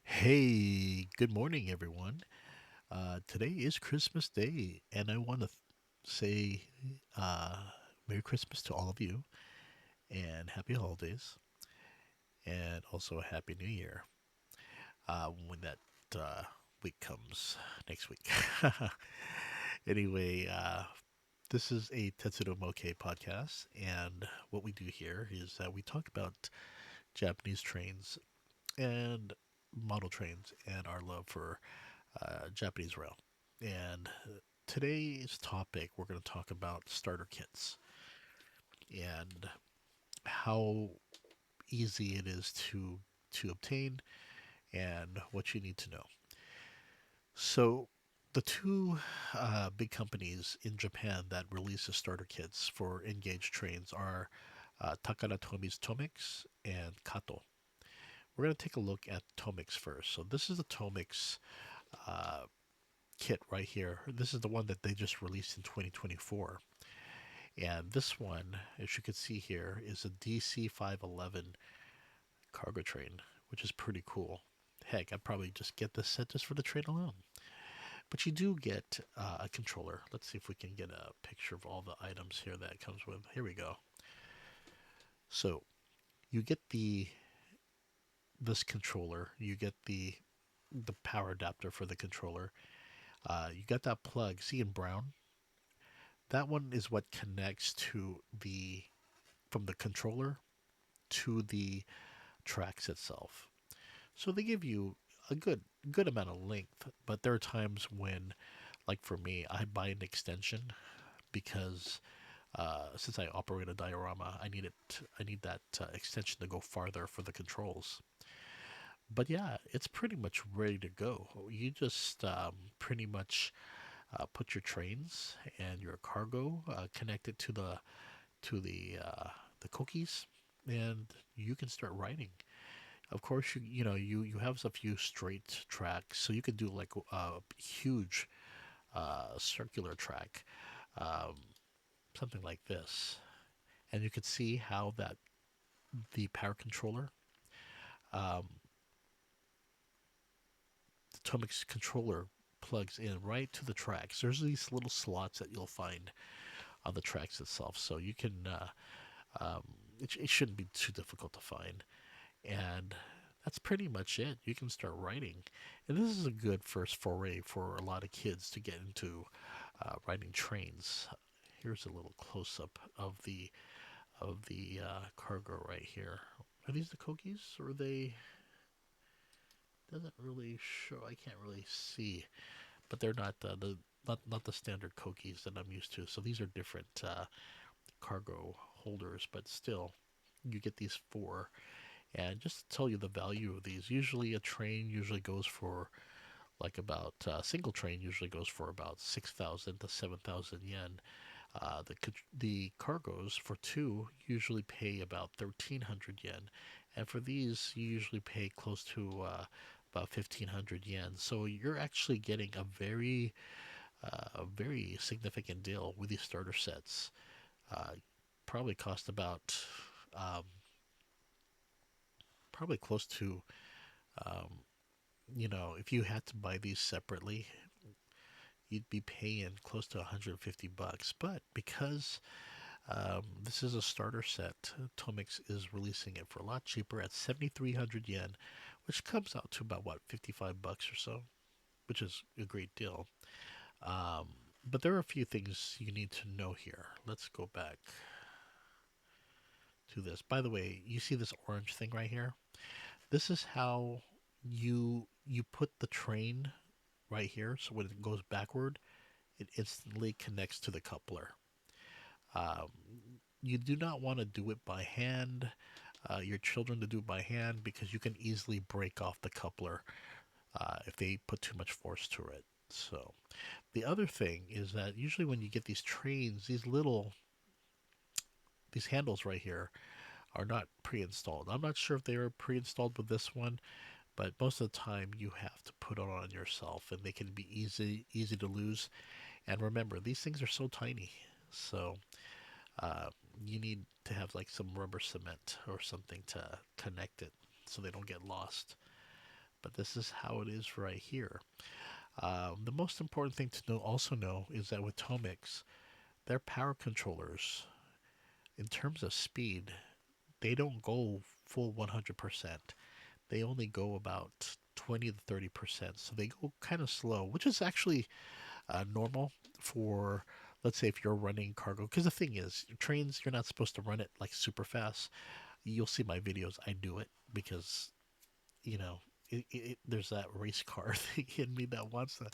Hey, good morning, everyone. Today is Christmas Day, and I want to say uh, Merry Christmas to all of you, and Happy Holidays, and also a Happy New Year when that week comes next week. Anyway, this is a Tetsudo Mokei podcast, and what we do here is that we talk about Japanese trains and model trains and our love for Japanese rail. And today's topic, we're going to talk about starter kits and how easy it is to obtain and what you need to know. So, the two big companies in Japan that release the starter kits for NGauge trains are Takara Tomy's Tomix and Kato. We're going to take a look at Tomix first. So, this is the Tomix uh, kit right here. This is the one that they just released in 2024. And this one, as you can see here, is a DC 511 cargo train, which is pretty cool. Heck, I'd probably just get this set just for the train alone. But you do get a controller. Let's see if we can get a picture of all the items here that it comes with. Here we go. So you get the this controller. You get the power adapter for the controller. You got that plug. See in brown? That one is what connects to the from the controller to the tracks itself. So they give you a good amount of length, but there are times when, like for me, I buy an extension because since I operate a diorama, I need that extension to go farther for the controls. But yeah, it's pretty much ready to go. You just pretty much put your trains and your cargo connected to the cookies, and you can start riding. Of course, you have a few straight tracks, so you could do like a huge circular track, um, something like this, and you could see how that the power controller, um, the Tomix controller plugs in right to the tracks. There's these little slots that you'll find on the tracks itself, so you can. Um, it shouldn't be too difficult to find, and that's pretty much it. You can start writing, and this is a good first foray for a lot of kids to get into riding trains. Here's a little close up of the cargo right here. Are these the cookies, or are they? Doesn't really show. I can't really see, but they're not the not the standard cookies that I'm used to. So these are different cargo holders, but still, you get these four. And just to tell you the value of these, usually a train usually goes for like about single train usually goes for about 6,000 to 7,000 yen. The cargos for two usually pay about 1,300 yen, and for these you usually pay close to about 1,500 yen. So you're actually getting a very significant deal with these starter sets. Uh, probably cost about um, probably close to um, if you had to buy these separately, you'd be paying close to 150 bucks. But because this is a starter set, Tomix is releasing it for a lot cheaper at 7,300 yen, which comes out to about what 55 bucks or so, which is a great deal. Um, but there are a few things you need to know here. Let's go back to this. By the way, you see this orange thing right here? This is how you put the train right here. So when it goes backward, it instantly connects to the coupler. Um, you do not want to do it by hand. Your children to do it by hand because you can easily break off the coupler if they put too much force to it. So the other thing is that usually when you get these trains, these handles right here are not pre-installed. I'm not sure if they are pre-installed with this one, but most of the time you have to put it on yourself, and they can be easy to lose. And remember, these things are so tiny, so uh, you need to have like some rubber cement or something to connect it so they don't get lost. but this is how it is right here. The most important thing to also know is that with Tomix, their power controllers, in terms of speed, they don't go full 100%. They only go about 20 to 30%. So they go kind of slow, which is actually normal for, let's say, if you're running cargo. Because the thing is, trains, you're not supposed to run it like super fast. You'll see my videos. I do it because, you know, there's that race car thing in me that wants to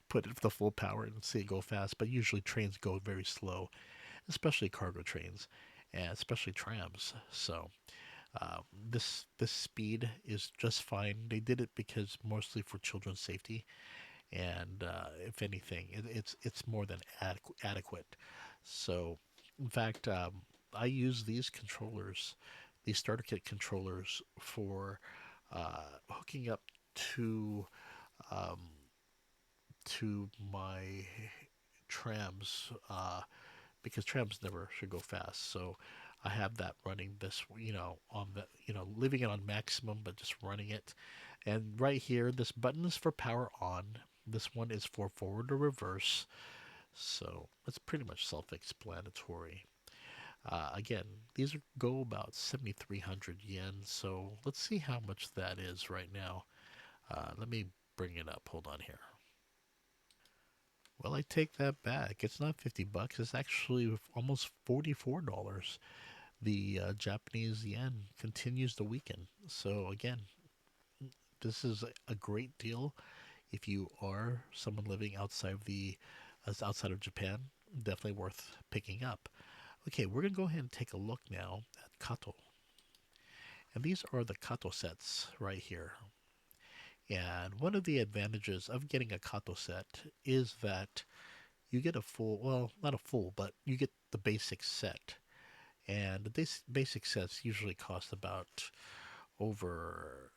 put it the full power and see it go fast. But usually trains go very slow, especially cargo trains, and especially trams. So this speed is just fine. They did it because mostly for children's safety, and if anything, it's more than adequate. So, in fact, I use these controllers, these starter kit controllers, for hooking up to um, my trams, because trams never should go fast. So I have that running this, on the, leaving it on maximum, but just running it. And right here, this button is for power on. This one is for forward or reverse. So it's pretty much self-explanatory. Again, these go about 7,300 yen. So let's see how much that is right now. Let me bring it up. Hold on here. Well, I take that back. It's not 50 bucks. It's actually almost $44. The Japanese yen continues to weaken. So again, this is a great deal if you are someone living outside of Japan. Definitely worth picking up. Okay, we're gonna go ahead and take a look now at Kato, and these are the Kato sets right here. And one of the advantages of getting a Kato set is that you get a full, well, not a full, but you get the basic set. And this basic sets usually cost about over,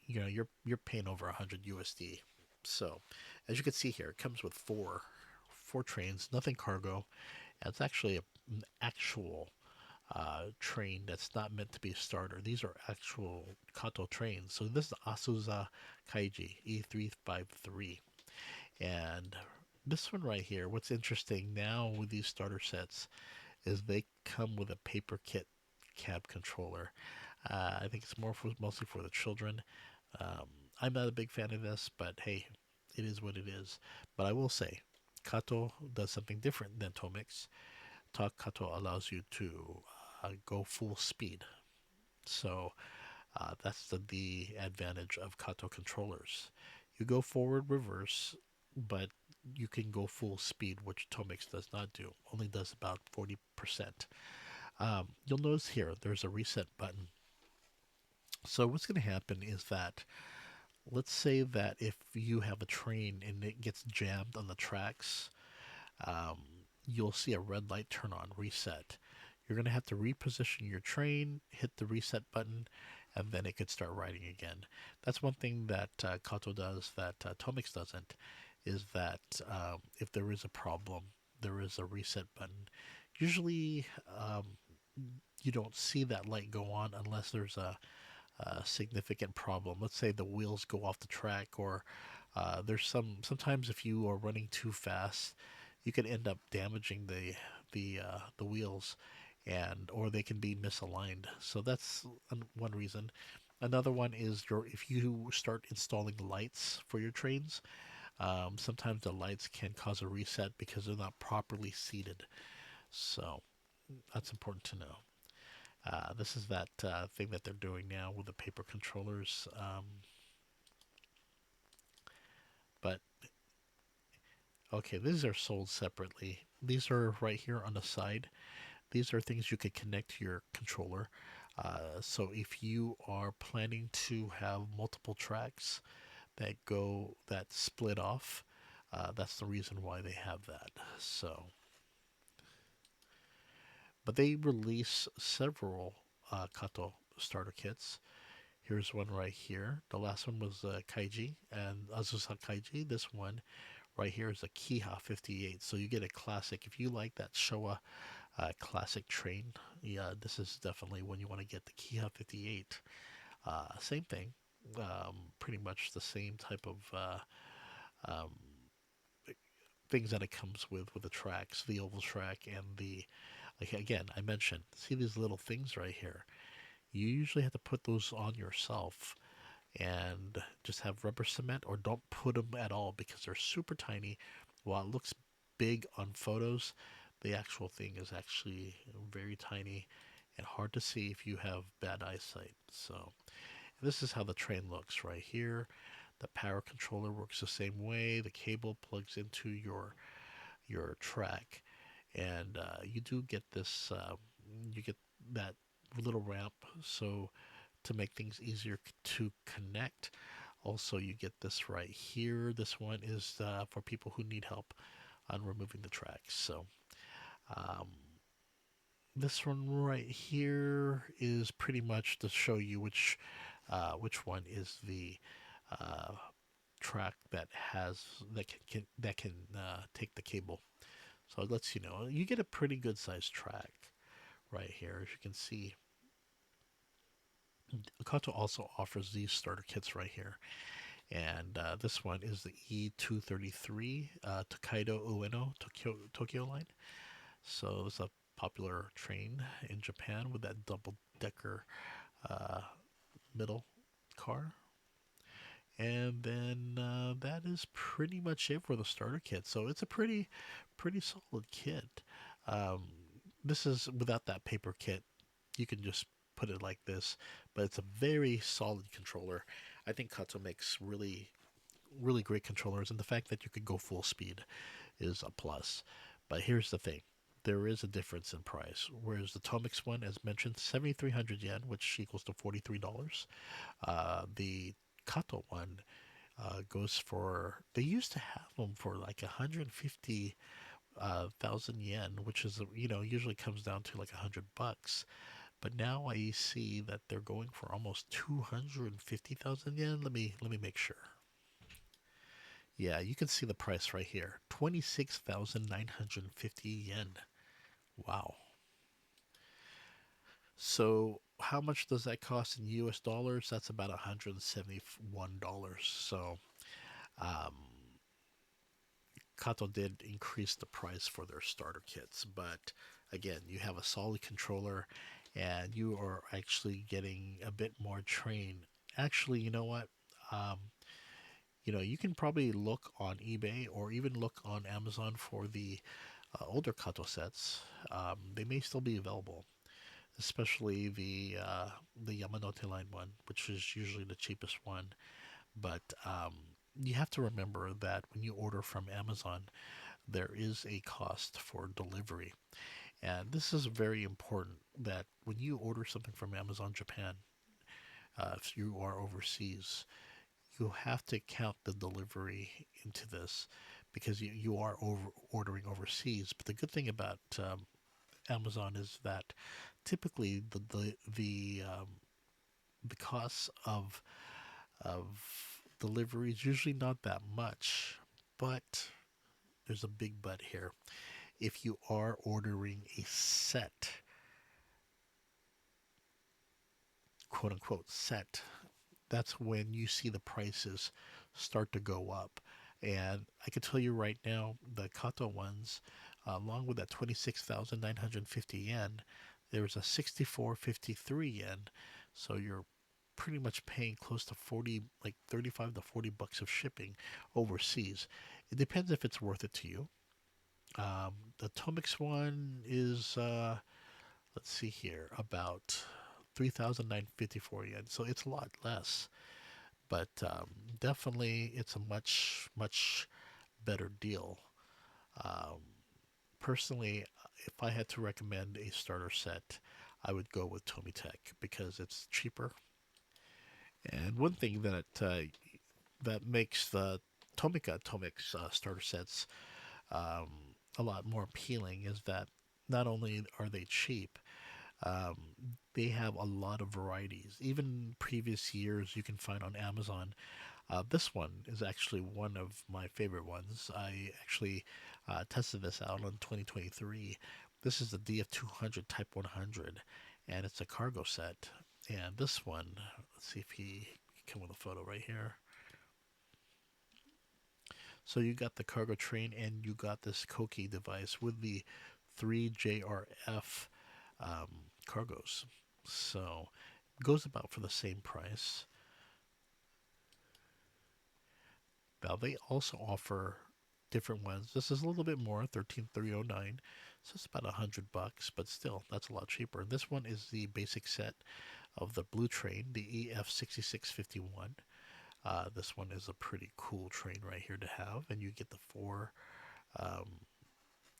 you're paying over 100 USD. So, as you can see here, it comes with four trains, nothing cargo. And it's actually an actual train that's not meant to be a starter. These are actual Kato trains. So this is Asuza Kaiji E353. And this one right here, what's interesting now with these starter sets is they come with a paper kit cab controller. I think it's mostly for the children. Um, I'm not a big fan of this, but hey, it is what it is. But I will say, Kato does something different than Tomix. Kato allows you to go full speed. So that's the advantage of Kato controllers. You go forward, reverse, but you can go full speed, which Tomix does not do. Only does about 40%. You'll notice here there's a reset button. So what's going to happen is that, let's say that if you have a train and it gets jammed on the tracks, um, you'll see a red light turn on, reset. You're going to have to reposition your train, hit the reset button, and then it could start riding again. That's one thing that Kato does that Tomix doesn't, is that if there is a problem, there is a reset button. Usually, you don't see that light go on unless there's a significant problem. Let's say the wheels go off the track, or there's sometimes if you are running too fast, you can end up damaging the wheels, and or they can be misaligned. So that's one reason. Another one is if you start installing lights for your trains, sometimes the lights can cause a reset because they're not properly seated. So that's important to know. This is that thing that they're doing now with the paper controllers. But okay, these are sold separately. These are right here on the side. These are things you could connect to your controller. So if you are planning to have multiple tracks that split off, that's the reason why they have that. So, but they release several Kato starter kits. Here's one right here. The last one was Kaiji and Azusa Kaiji. This one right here is a Kiha 58. So you get a classic. If you like that Showa classic train, yeah, this is definitely when you want to get the Kiha 58. Same thing. pretty much the same type of um, things that it comes with the tracks, the oval track, and the like. Again, I mentioned, see these little things right here. You usually have to put those on yourself and just have rubber cement, or don't put them at all because they're super tiny. While it looks big on photos, the actual thing is actually very tiny and hard to see if you have bad eyesight. So this is how the TRANE looks right here. The power controller works the same way. The cable plugs into your track, and you do get this. You get that little ramp, so to make things easier to connect. Also, you get this right here. This one is for people who need help on removing the tracks. So um, this one right here is pretty much to show you which one is the uh, track that has that can take the cable. So it lets you know you get a pretty good sized track right here. As you can see, Kato also offers these starter kits right here, and this one is the E233 Tokaido Ueno Tokyo line. So it's a popular train in Japan with that double decker uh, middle car. And then that is pretty much it for the starter kit. So it's a pretty solid kit. Um, this is without that paper kit. You can just put it like this, but it's a very solid controller. I think Kato makes really great controllers, and the fact that you could go full speed is a plus. But here's the thing. There is a difference in price. Whereas the Tomix one, as mentioned, 7,300 yen, which equals to $43. The Kato one goes for, they used to have them for like 150 thousand yen, which is usually comes down to like $100. But now I see that they're going for almost 250,000 yen. Let me make sure. Yeah, you can see the price right here, 26,950 yen. Wow. So how much does that cost in US dollars? That's about $171. So um, Kato did increase the price for their starter kits, but again, you have a solid controller and you are actually getting a bit more train. Actually, you know what? Um, you can probably look on eBay or even look on Amazon for the older Kato sets. They may still be available, especially the Yamanote line one, which is usually the cheapest one. But you have to remember that when you order from Amazon, there is a cost for delivery. And this is very important that when you order something from Amazon Japan, if you are overseas, you have to count the delivery into this because you are ordering overseas. But the good thing about Amazon is that typically the costs of delivery is usually not that much, but there's a big but here. If you are ordering a set, quote unquote set, that's when you see the prices start to go up. And I can tell you right now, the Kato ones, along with that 26,950 yen, there's a 64.53 yen. So you're pretty much paying close to 40, like 35 to 40 bucks of shipping overseas. It depends if it's worth it to you. The Tomix one is, let's see here, about 3,954 yen. So it's a lot less, but definitely it's a much better deal. Um, Personally, if I had to recommend a starter set, I would go with Tomy Tech because it's cheaper. And one thing that makes the Tomix starter sets um, a lot more appealing is that not only are they cheap, um, they have a lot of varieties. Even previous years you can find on Amazon. This one is actually one of my favorite ones. I actually tested this out on 2023. This is the DF200 Type 100, and it's a cargo set. And this one, let's see if he come with a photo right here. So you got the cargo train and you got this Koki device with the 3JRF cargos. So it goes about for the same price. Now they also offer different ones. This is a little bit more, 13,309. So it's about $100, but still, that's a lot cheaper. This one is the basic set of the blue train, the EF6651. This one is a pretty cool train right here to have, and you get the um,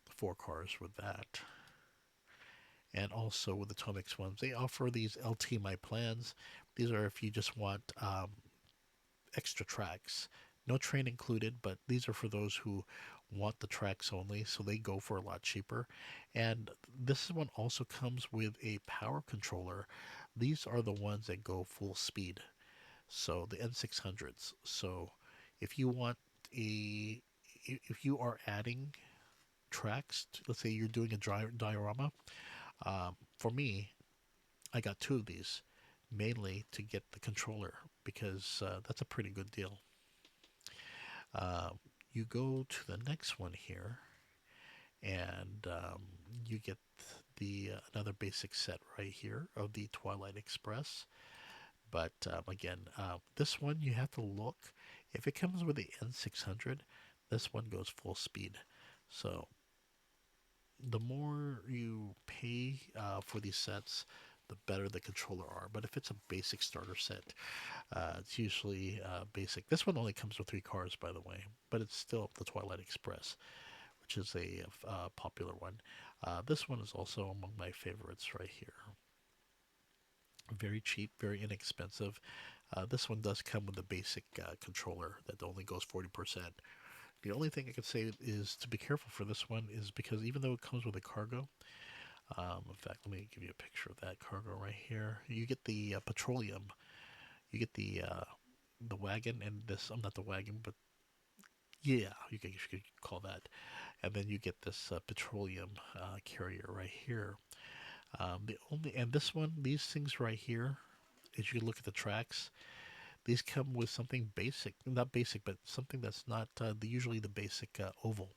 four cars with that. And also with the Tomix ones, they offer these LT My plans. These are if you just want extra tracks. No train included, but these are for those who want the tracks only, so they go for a lot cheaper. And this one also comes with a power controller. These are the ones that go full speed. So the N600s. So if you want if you are adding tracks, let's say you're doing a diorama, for me, I got two of these, mainly to get the controller because that's a pretty good deal. Uh, you go to the next one here, and you get the another basic set right here of the Twilight Express. But again, this one you have to look. If it comes with the N600, this one goes full speed. So the more you pay for these sets, the better the controller are. But if it's a basic starter set, it's usually basic. This one only comes with 3 cars, by the way, but it's still the Twilight Express, which is a popular one. This one is also among my favorites right here. Very cheap, very inexpensive. This one does come with a basic controller that only goes 40%. The only thing I could say is to be careful for this one is because even though it comes with a cargo, in fact, let me give you a picture of that cargo right here. You get the petroleum, you get the wagon, and this, I'm not the wagon, but yeah, you could call that. And then you get this petroleum carrier right here. And this one, these things right here, as you look at the tracks, these come with something basic, not basic, but something that's not usually the basic oval.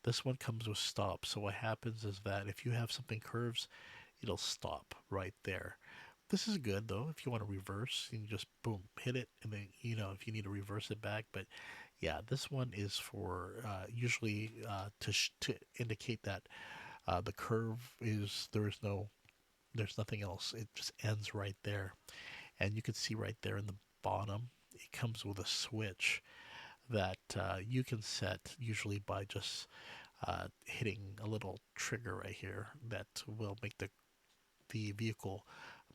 This one comes with stop. So what happens is that if you have something curves, it'll stop right there. This is good though. If you want to reverse, you can just boom, hit it, and then if you need to reverse it back. But yeah, this one is for usually to indicate that the curve is there's nothing else. It just ends right there, and you can see right there in the bottom, it comes with a switch that you can set usually by just hitting a little trigger right here that will make the vehicle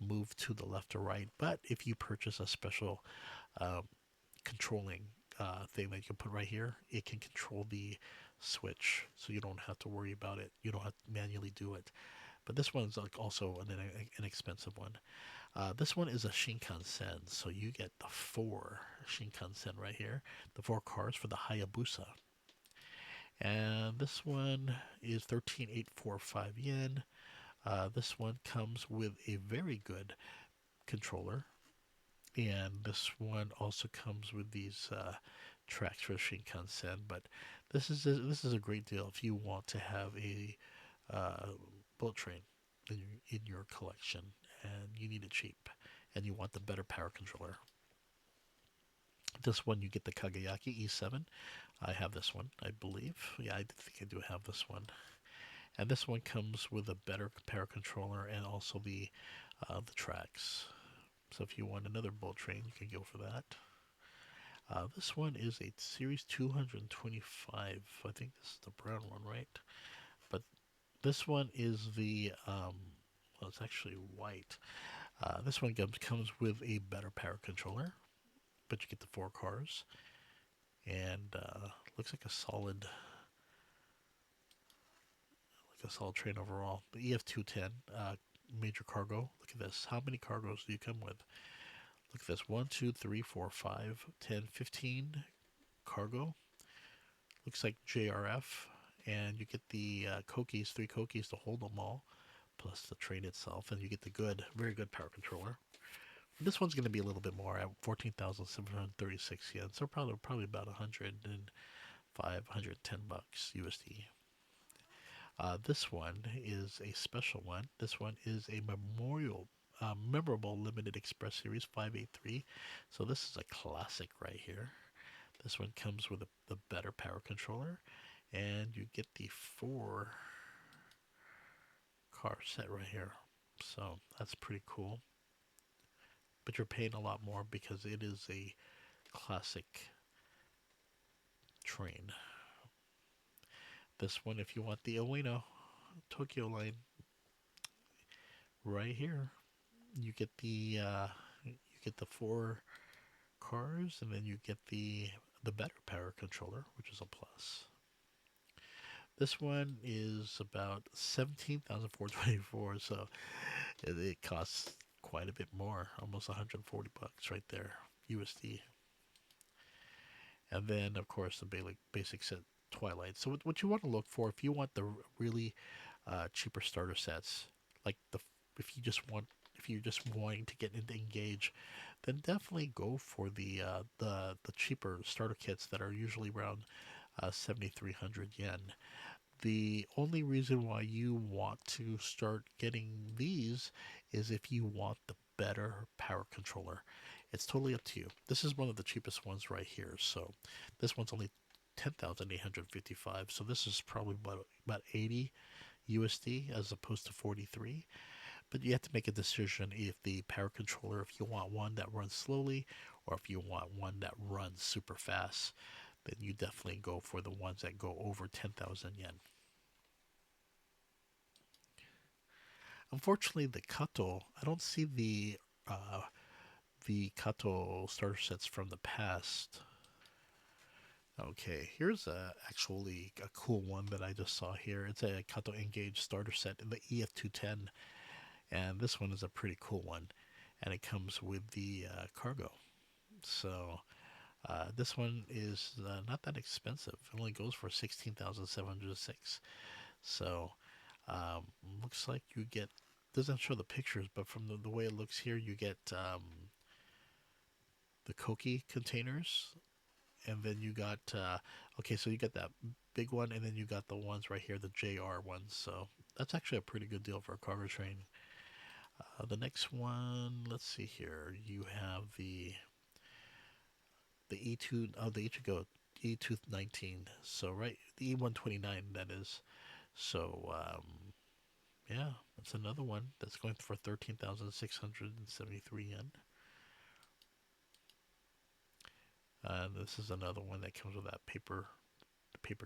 move to the left or right. But if you purchase a special um, controlling thing that you can put right here, it can control the switch, so you don't have to worry about it. You don't have to manually do it. But this one's like also an inexpensive one. This one is a Shinkansen, so you get the 4 Shinkansen right here, the 4 cars for the Hayabusa. And this one is 13,845 yen. This one comes with a very good controller, and this one also comes with these tracks for Shinkansen. But this is a great deal if you want to have a bullet train in your collection, and you need it cheap, and you want the better power controller. This one you get the Kagayaki E7. I have this one, I believe. Yeah, I think I do have this one. And this one comes with a better power controller and also the tracks. So if you want another bullet train, you can go for that. This one is a Series 225. I think this is the brown one, right? But this one is the, well, it's actually white. This one comes with a better power controller, but you get the 4 cars. And looks like a solid train overall. The EF210 major cargo. Look at this. How many cargoes do you come with? Look at this. 1, 2, 3, 4, 5, 10, 15 cargo. Looks like JRF. And you get the Kokis, 3 Kokis to hold them all, plus the train itself. And you get the very good power controller. This one's going to be a little bit more at 14,736 yen, so probably about 105, 110 bucks USD. This one is a special one. This one is a memorable limited express series 583. So this is a classic right here. This one comes with the better power controller, and you get the 4-car set right here. So that's pretty cool. But you're paying a lot more because it is a classic train. This one, if you want the Ueno Tokyo line, right here, you get the 4 cars, and then you get the better power controller, which is a plus. This one is about 17,424, so it costs quite a bit more, almost 140 bucks right there, USD. And then, of course, the basic set Twilight. So what you want to look for, if you want the really cheaper starter sets, like if you just want if you're just wanting to get into NGauge, then definitely go for the cheaper starter kits that are usually around 7,300 yen. The only reason why you want to start getting these is if you want the better power controller. It's totally up to you. This is one of the cheapest ones right here. So this one's only 10,855. So this is probably about 80 USD as opposed to 43. But you have to make a decision if the power controller, if you want one that runs slowly or if you want one that runs super fast, then you definitely go for the ones that go over 10,000 yen. Unfortunately, the Kato, I don't see the Kato starter sets from the past. Okay, here's actually a cool one that I just saw here. It's a Kato NGauge starter set in the EF210, and this one is a pretty cool one, and it comes with the cargo. So this one is not that expensive. It only goes for 16,706. So looks like you get, doesn't show the pictures, but from the way it looks here, you get the Koki containers, and then you got okay, so you got that big one, and then you got the ones right here, the JR ones. So that's actually a pretty good deal for a cargo train. The next one, let's see here. You have the E2, oh, the Ichigo E219. So right, the E129 that is. So yeah, that's another one that's going for 13,673 yen. This is another one that comes with that paper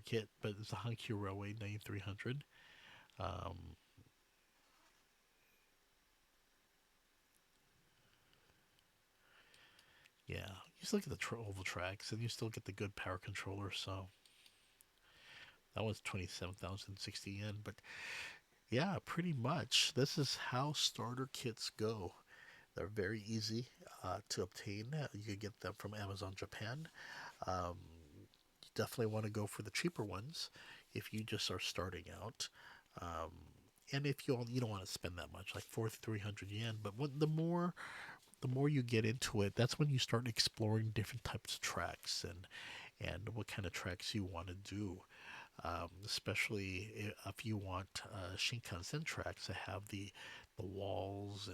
kit, but it's a Hankyu Railway 9300. Um, yeah, you still get the oval tracks, and you still get the good power controller. So that was 27,060 yen. But yeah, pretty much this is how starter kits go. They're very easy to obtain. You can get them from Amazon Japan. Um, you definitely want to go for the cheaper ones if you just are starting out. Um, and if you don't want to spend that much, like 300 yen. But the more you get into it, that's when you start exploring different types of tracks and what kind of tracks you want to do. Especially if you want Shinkansen tracks that have the walls,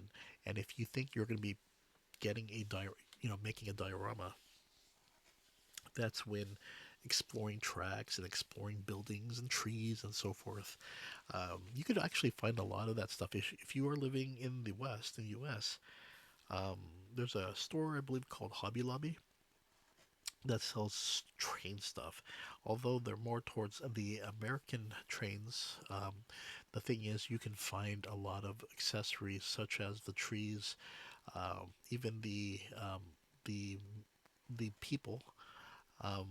and if you think you're going to be getting making a diorama, that's when exploring tracks and exploring buildings and trees and so forth. You could actually find a lot of that stuff if you are living in the West, in the U.S. Um, there's a store I believe called Hobby Lobby that sells train stuff. Although they're more towards the American trains, the thing is you can find a lot of accessories such as the trees, even the the people. Um,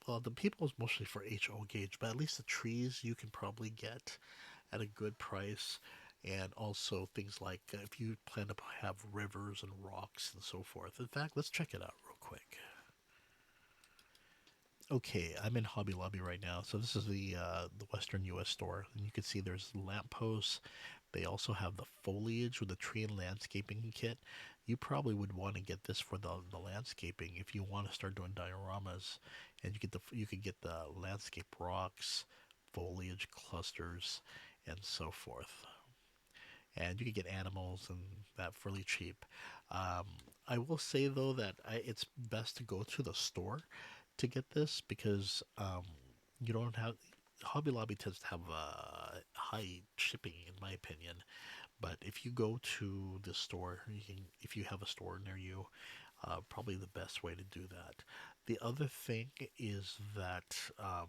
well, the people is mostly for HO gauge, but at least the trees you can probably get at a good price. And also things like if you plan to have rivers and rocks and so forth. In fact, let's check it out real quick. Okay, I'm in Hobby Lobby right now. So this is the Western U.S. store, and you can see there's lampposts, They also have the foliage with the tree and landscaping kit. You probably would want to get this for the landscaping if you want to start doing dioramas, and you could get the landscape rocks, foliage clusters, and so forth. And you could get animals and that fairly cheap. Um, I will say though that it's best to go to the store to get this because you don't have Hobby Lobby tends to have high shipping in my opinion. But if you go to the store, if you have a store near you, probably the best way to do that. The other thing is that I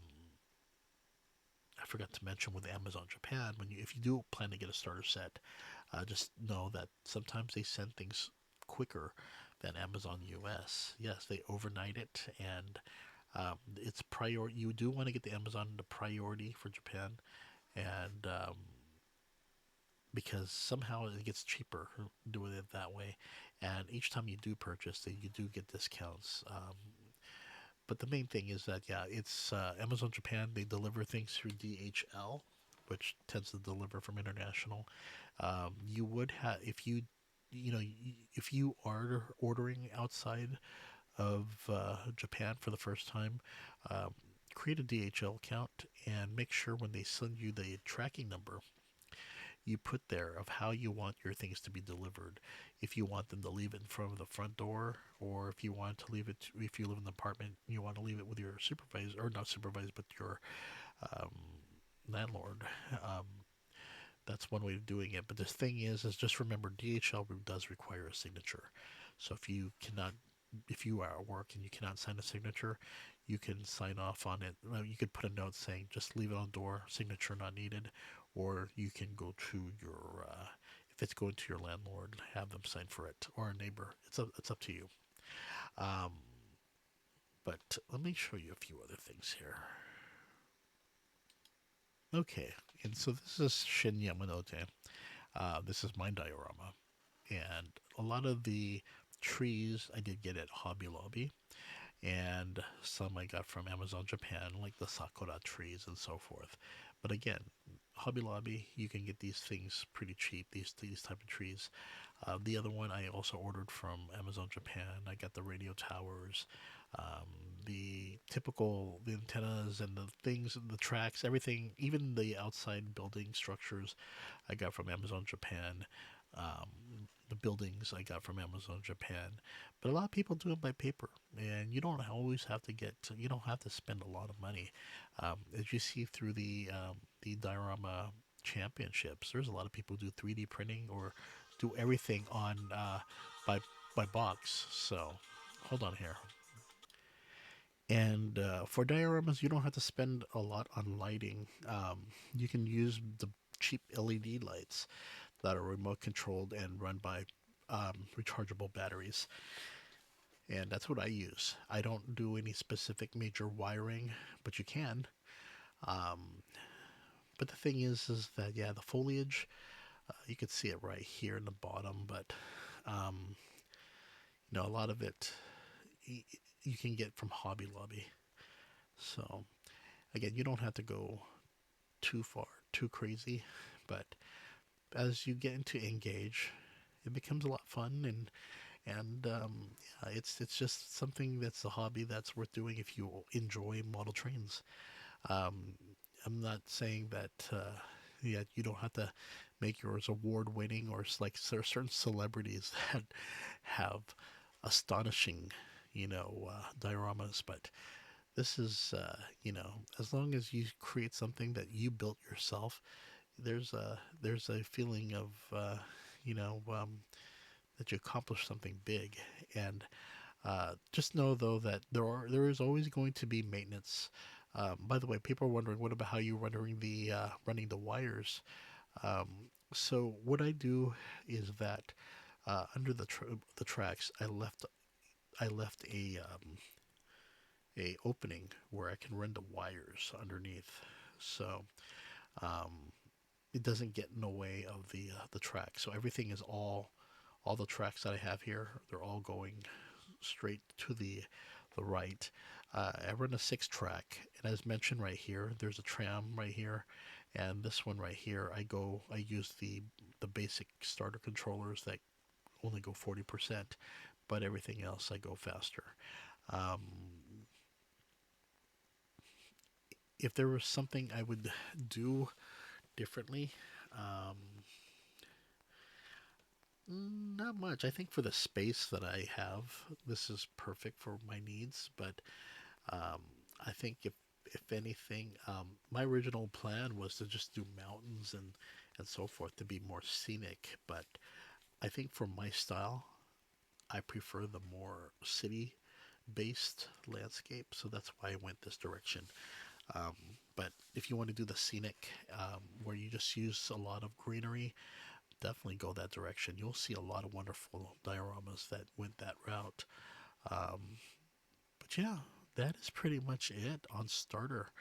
forgot to mention with Amazon Japan, if you do plan to get a starter set, just know that sometimes they send things quicker than Amazon US. Yes, they overnight it, and it's priority. You do want to get the Amazon the priority for Japan, and because somehow it gets cheaper doing it that way. And each time you do purchase, you do get discounts. But the main thing is that yeah, it's Amazon Japan. They deliver things through DHL, which tends to deliver from international. You would have if you know if you are ordering outside of Japan for the first time, um, create a DHL account and make sure when they send you the tracking number you put there of how you want your things to be delivered. If you want them to leave it in front of the front door, or if you want to leave it, if you live in an apartment, you want to leave it with your supervisor, or not supervisor, but your um, landlord. Um, that's one way of doing it. But the thing is just remember DHL does require a signature. So if you are at work and you cannot sign a signature, you can sign off on it. You could put a note saying just leave it on the door, signature not needed, or you can go to your if it's going to your landlord, have them sign for it, or a neighbor. It's up to you. Um, but let me show you a few other things here. Okay, and so this is Shin Yamanote. This is my diorama, and a lot of the trees I did get at Hobby Lobby, and some I got from Amazon Japan, like the sakura trees and so forth. But again, Hobby Lobby, you can get these things pretty cheap. These type of trees. The other one I also ordered from Amazon Japan. I got the radio towers, um, the typical the antennas and the things, the tracks, everything, even the outside building structures, I got from Amazon Japan. The buildings I got from Amazon Japan, but a lot of people do it by paper, and you don't always have to you don't have to spend a lot of money. As you see through the diorama championships, there's a lot of people who do 3D printing or do everything on by by box. So hold on here. And for dioramas, you don't have to spend a lot on lighting. You can use the cheap LED lights that are remote controlled and run by rechargeable batteries. And that's what I use. I don't do any specific major wiring, but you can. Um, but the thing is that yeah, the foliage, you can see it right here in the bottom, but um, a lot of it you can get from Hobby Lobby. So again, you don't have to go too far, too crazy, but as you get into NGauge, it becomes a lot fun and yeah, it's just something that's a hobby that's worth doing if you enjoy model trains. Um, I'm not saying that yeah, you don't have to make yours award winning or it's like there are certain celebrities that have astonishing, dioramas, but this is as long as you create something that you built yourself, there's a feeling of you know um, that you accomplished something big. And just know though that there is always going to be maintenance. By the way, people are wondering what about how you running the wires. Um, so what I do is that under the tracks, I left a opening where I can run the wires underneath. So um, it doesn't get in the way of the track. So everything is all the tracks that I have here. They're all going straight to the right. I run a 6 track, and as mentioned right here, there's a tram right here, And this one right here, I use the basic starter controllers that only go 40%, but everything else I go faster. Um, if there was something I would do differently, um, not much. I think for the space that I have, this is perfect for my needs. But um, I think if anything, my original plan was to just do mountains and so forth to be more scenic. But I think for my style, I prefer the more city based landscape. So that's why I went this direction. Um, but if you want to do the scenic, where you just use a lot of greenery, definitely go that direction. You'll see a lot of wonderful dioramas that went that route. Um, but yeah, that is pretty much it on starter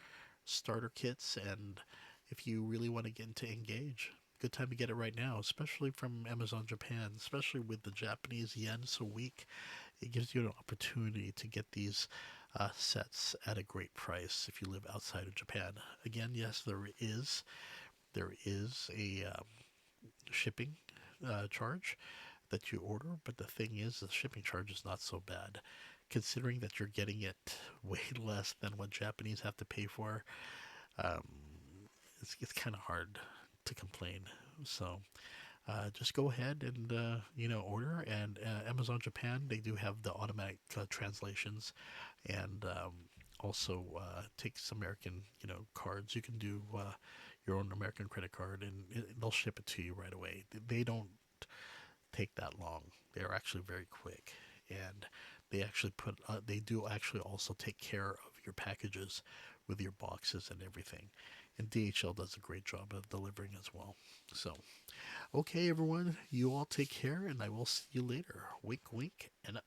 kits. And if you really want to get into Engage, good time to get it right now, especially from Amazon Japan, especially with the Japanese yen so weak. It gives you an opportunity to get these sets at a great price if you live outside of Japan. Again, yes, there is a shipping charge that you order, but the thing is, the shipping charge is not so bad, considering that you're getting it way less than what Japanese have to pay for. Um, it's kind of hard to complain. So just go ahead and order. And Amazon Japan, they do have the automatic translations, and also takes American cards. You can do your own American credit card, and they'll ship it to you right away. They don't take that long. They're actually very quick, and they do actually also take care of your packages with your boxes and everything. And DHL does a great job of delivering as well. So, okay, everyone, you all take care, and I will see you later. Wink, wink, and